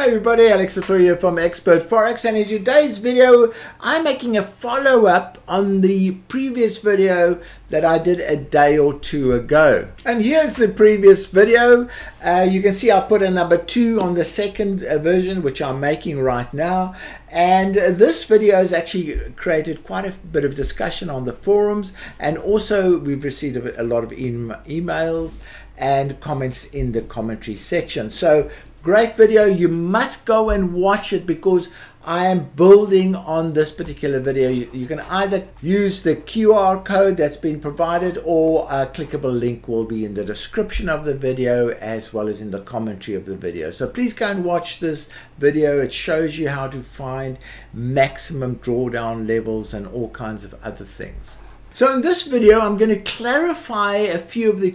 Hi everybody, Alex here from Expert Forex, and in today's video I'm making a follow-up on the previous video that I did a day or two ago. And here's the previous video. You can see I put a number 2 on the second version, which I'm making right now. And this video has actually created quite a bit of discussion on the forums, and also we've received a lot of emails and comments in the commentary section. So great video, you must go and watch it because I am building on this particular video. You can either use the QR code that's been provided, or a clickable link will be in the description of the video as well as in the commentary of the video. So please go and watch this video. It shows you how to find maximum drawdown levels and all kinds of other things. So in this video, I'm going to clarify a few of the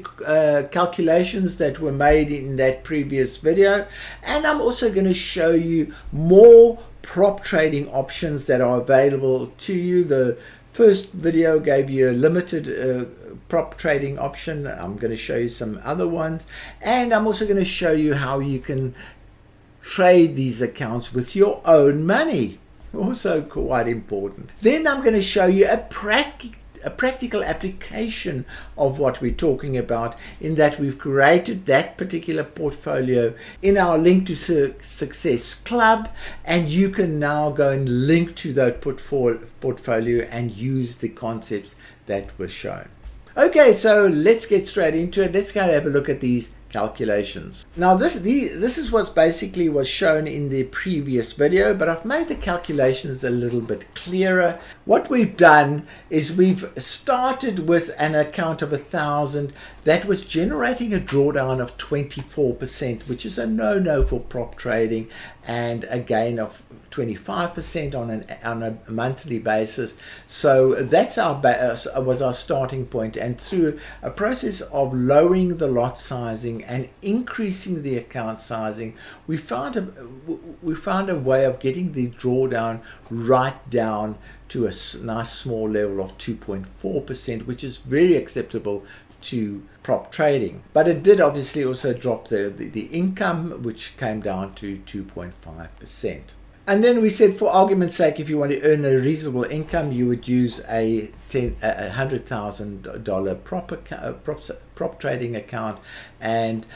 calculations that were made in that previous video, and I'm also going to show you more prop trading options that are available to you. The first video gave you a limited prop trading option. I'm going to show you some other ones, and I'm also going to show you how you can trade these accounts with your own money. Also quite important. Then I'm going to show you a practical application of what we're talking about, in that we've created that particular portfolio in our Link to Success Club, and you can now go and link to that portfolio and use the concepts that were shown. Okay, so let's get straight into it. Let's go have a look at these calculations. Now this is what basically was shown in the previous video, but I've made the calculations a little bit clearer. What we've done is we've started with an account of 1,000 that was generating a drawdown of 24%, which is a no-no for prop trading, and a gain of 25% on a monthly basis. So that's was our starting point, and through a process of lowering the lot sizing and increasing the account sizing, we found a way of getting the drawdown right down to a nice small level of 2.4%, which is very acceptable to prop trading. But it did obviously also drop the income, which came down to 2.5%. And then we said, for argument's sake, if you want to earn a reasonable income, you would use a $100,000 prop trading account, and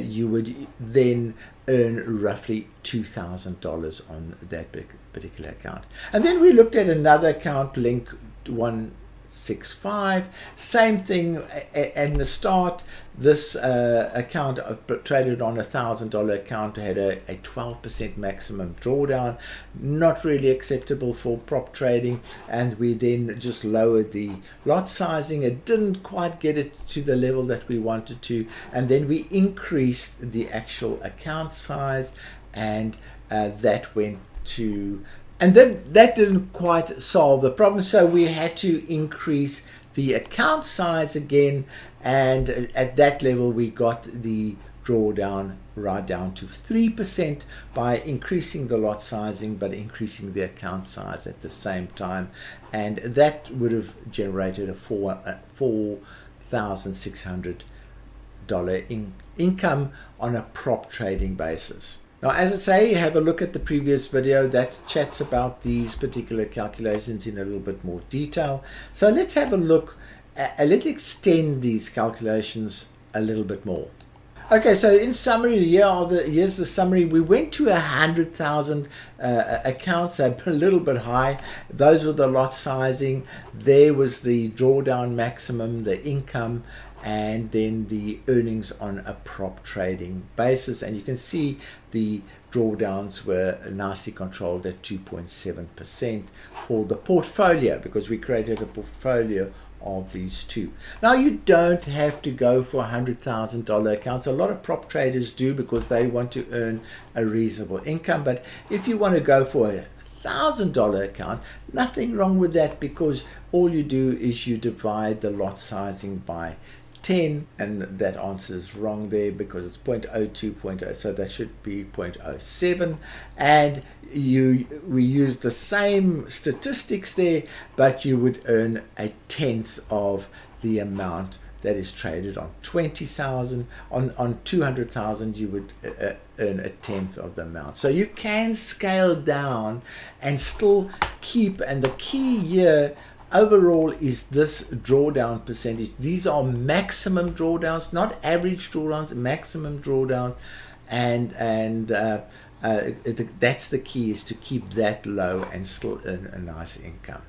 you would then earn roughly $2,000 on that particular account. And then we looked at another account, Link 165, same thing. In the start, this account traded on $1,000 account had a 12% maximum drawdown, not really acceptable for prop trading, and we then just lowered the lot sizing. It didn't quite get it to the level that we wanted to, and then we increased the actual account size, and that went to, and then that didn't quite solve the problem, so we had to increase the account size again, and at that level we got the drawdown right down to 3% by increasing the lot sizing but increasing the account size at the same time, and that would have generated a $4,600 income on a prop trading basis. Now, as I say, have a look at the previous video that chats about these particular calculations in a little bit more detail. So let's have a look, let's extend these calculations a little bit more. Okay, so in summary, here's the summary. We went to 100,000 accounts, a little bit high. Those were the lot sizing. There was the drawdown maximum, the income, and then the earnings on a prop trading basis. And you can see the drawdowns were nicely controlled at 2.7% for the portfolio, because we created a portfolio of these two. Now, you don't have to go for $100,000 accounts. A lot of prop traders do because they want to earn a reasonable income. But if you want to go for a $1,000 account, nothing wrong with that, because all you do is you divide the lot sizing by 10, and that answer is wrong there because it's 0.02, so that should be 0.07, and we use the same statistics there, but you would earn a tenth of the amount that is traded on 20,000, on 200,000 you would earn a tenth of the amount. So you can scale down and still keep, and the key here overall is this drawdown percentage. These are maximum drawdowns, not average drawdowns, maximum drawdowns, and that's the key, is to keep that low and still earn a nice income.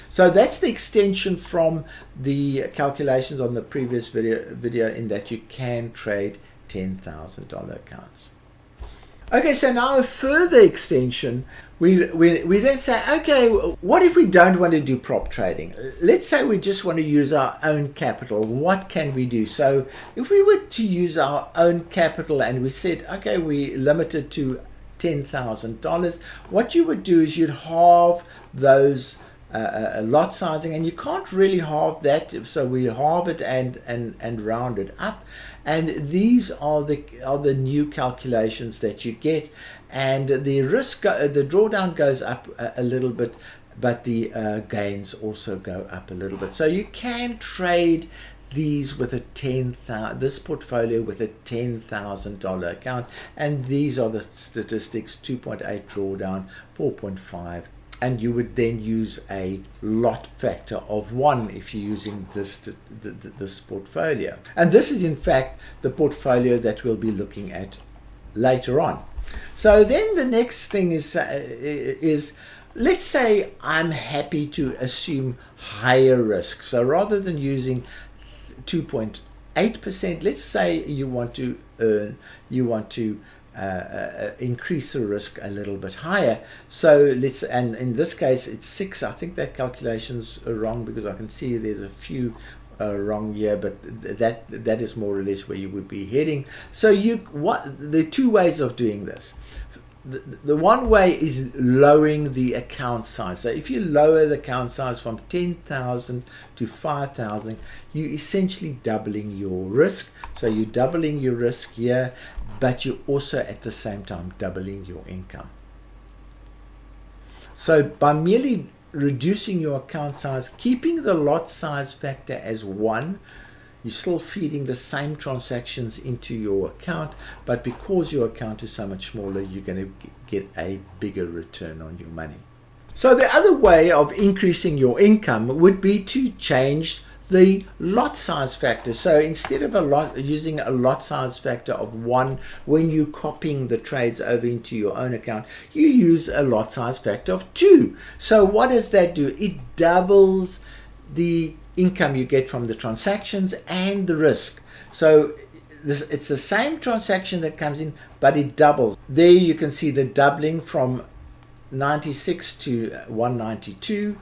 So that's the extension from the calculations on the previous video in that you can trade $10,000 accounts. Okay, so now a further extension, we then say, okay, what if we don't want to do prop trading? Let's say we just want to use our own capital. What can we do? So if we were to use our own capital and we said, okay, we limited to $10,000, what you would do is you'd halve those lot sizing, and you can't really halve that, so we halve it and round it up, and these are the new calculations that you get, and the risk, the drawdown goes up a little bit, but the gains also go up a little bit. So you can trade these with this portfolio with a $10,000 account, and these are the statistics: 2.8 drawdown, 4.5. And you would then use a lot factor of 1 if you're using this portfolio. And this is in fact the portfolio that we'll be looking at later on. So then the next thing is let's say I'm happy to assume higher risk. So rather than using 2.8%, let's say you want to increase the risk a little bit higher. So and in this case it's 6. I think that calculations are wrong because I can see there's a few wrong here, but that is more or less where you would be heading. So the two ways of doing this. The one way is lowering the account size. So if you lower the account size from 10,000 to 5,000, you're essentially doubling your risk. So you're doubling your risk here, but you're also at the same time doubling your income. So by merely reducing your account size, keeping the lot size factor as 1, you're still feeding the same transactions into your account, but because your account is so much smaller, you're going to get a bigger return on your money. So the other way of increasing your income would be to change the lot size factor. So instead of using a lot size factor of 1 when you're copying the trades over into your own account, you use a lot size factor of 2. So what does that do? It doubles the income you get from the transactions and the risk. So it's the same transaction that comes in, but it doubles. There you can see the doubling from 96 to 192,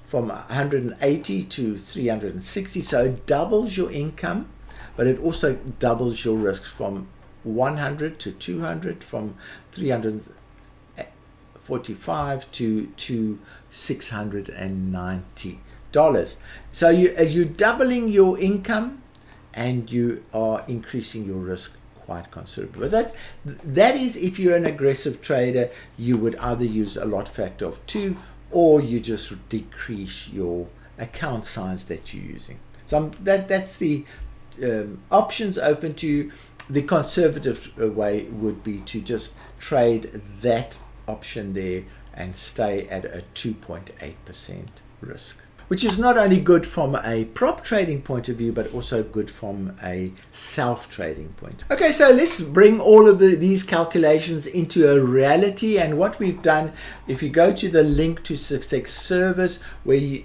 from 180 to 360. So it doubles your income, but it also doubles your risk from 100 to 200, from 345 to $690. So you're doubling your income and you are increasing your risk quite considerably. But that is, if you're an aggressive trader, you would either use a lot factor of 2, or you just decrease your account size that you're using. So that's the options open to you. The conservative way would be to just trade that option there and stay at a 2.8% risk, which is not only good from a prop trading point of view, but also good from a self-trading point. Okay, so let's bring all of these calculations into a reality. And what we've done, if you go to the link to Success Service, where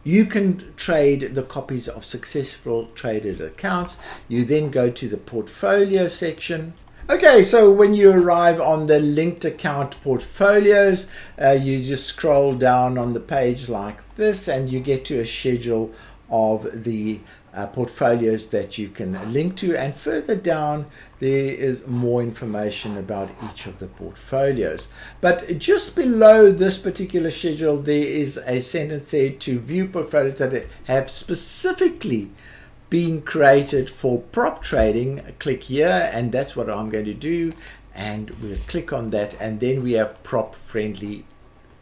you can trade the copies of successful traded accounts, you then go to the portfolio section. Okay, so when you arrive on the linked account portfolios, you just scroll down on the page like this, and you get to a schedule of the portfolios that you can link to, and further down there is more information about each of the portfolios. But just below this particular schedule, there is a sentence there to view portfolios that have specifically being created for prop trading. Click here, and that's what I'm going to do, and we'll click on that, and then we have prop friendly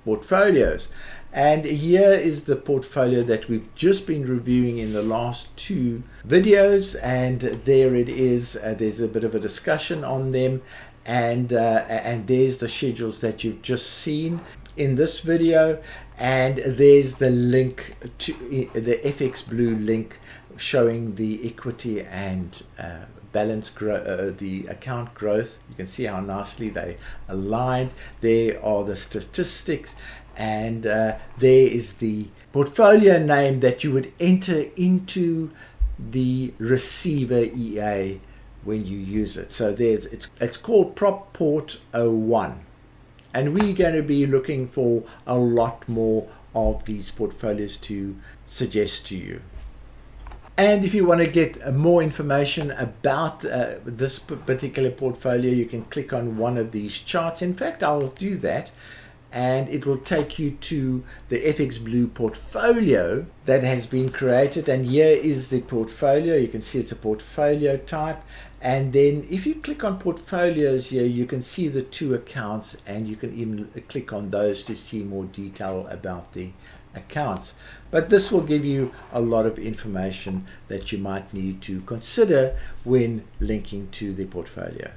portfolios. And here is the portfolio that we've just been reviewing in the last 2 videos, and there it is. There's a bit of a discussion on them, and there's the schedules that you've just seen in this video, and there's the link to the FX Blue link showing the equity and balance the account growth. You can see how nicely they aligned. There are the statistics, and there is the portfolio name that you would enter into the receiver EA when you use it. So it's called Prop Port 01, and we're going to be looking for a lot more of these portfolios to suggest to you. And if you want to get more information about this particular portfolio, you can click on one of these charts. In fact, I'll do that, and it will take you to the FX Blue portfolio that has been created. And here is the portfolio. You can see it's a portfolio type. And then if you click on portfolios here, you can see the 2 accounts, and you can even click on those to see more detail about the accounts. But this will give you a lot of information that you might need to consider when linking to the portfolio.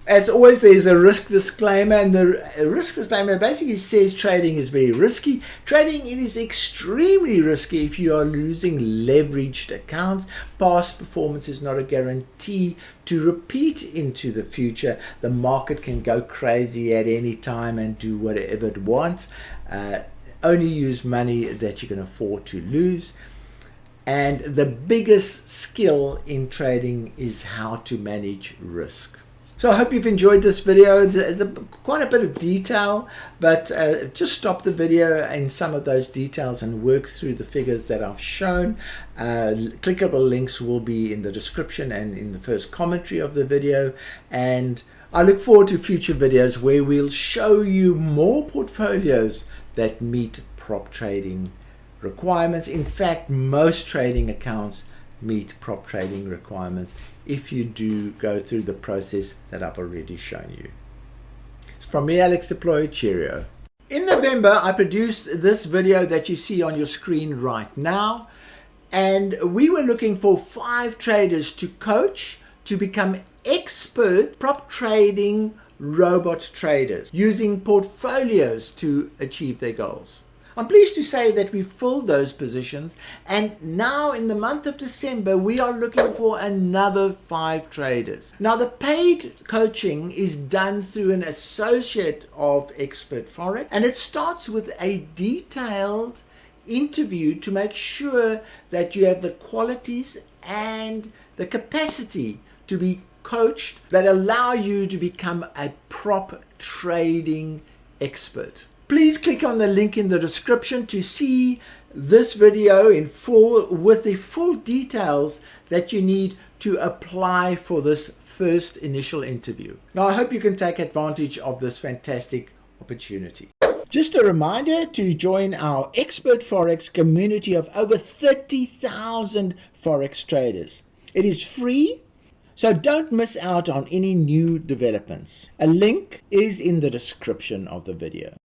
As always, there's a risk disclaimer, and the risk disclaimer basically says trading is very risky. Trading, it is extremely risky if you are losing leveraged accounts. Past performance is not a guarantee to repeat into the future. The market can go crazy at any time and do whatever it wants. Only use money that you can afford to lose. And the biggest skill in trading is how to manage risk. So I hope you've enjoyed this video. There's quite a bit of detail, but just stop the video in some of those details and work through the figures that I've shown. Clickable links will be in the description and in the first commentary of the video. And I look forward to future videos where we'll show you more portfolios that meet prop trading requirements. In fact, most trading accounts meet prop trading requirements if you do go through the process that I've already shown you. It's from me, Alex Deploy. Cheerio. In November, I produced this video that you see on your screen right now, and we were looking for 5 traders to coach to become expert prop trading robot traders using portfolios to achieve their goals. I'm pleased to say that we filled those positions, and now in the month of December we are looking for another 5 traders. Now the paid coaching is done through an associate of Expert Forex, and it starts with a detailed interview to make sure that you have the qualities and the capacity to be coached that allow you to become a prop trading expert. Please click on the link in the description to see this video in full with the full details that you need to apply for this first initial interview. Now I hope you can take advantage of this fantastic opportunity. Just a reminder to join our Expert Forex community of over 30,000 Forex traders. It is free, so don't miss out on any new developments. A link is in the description of the video.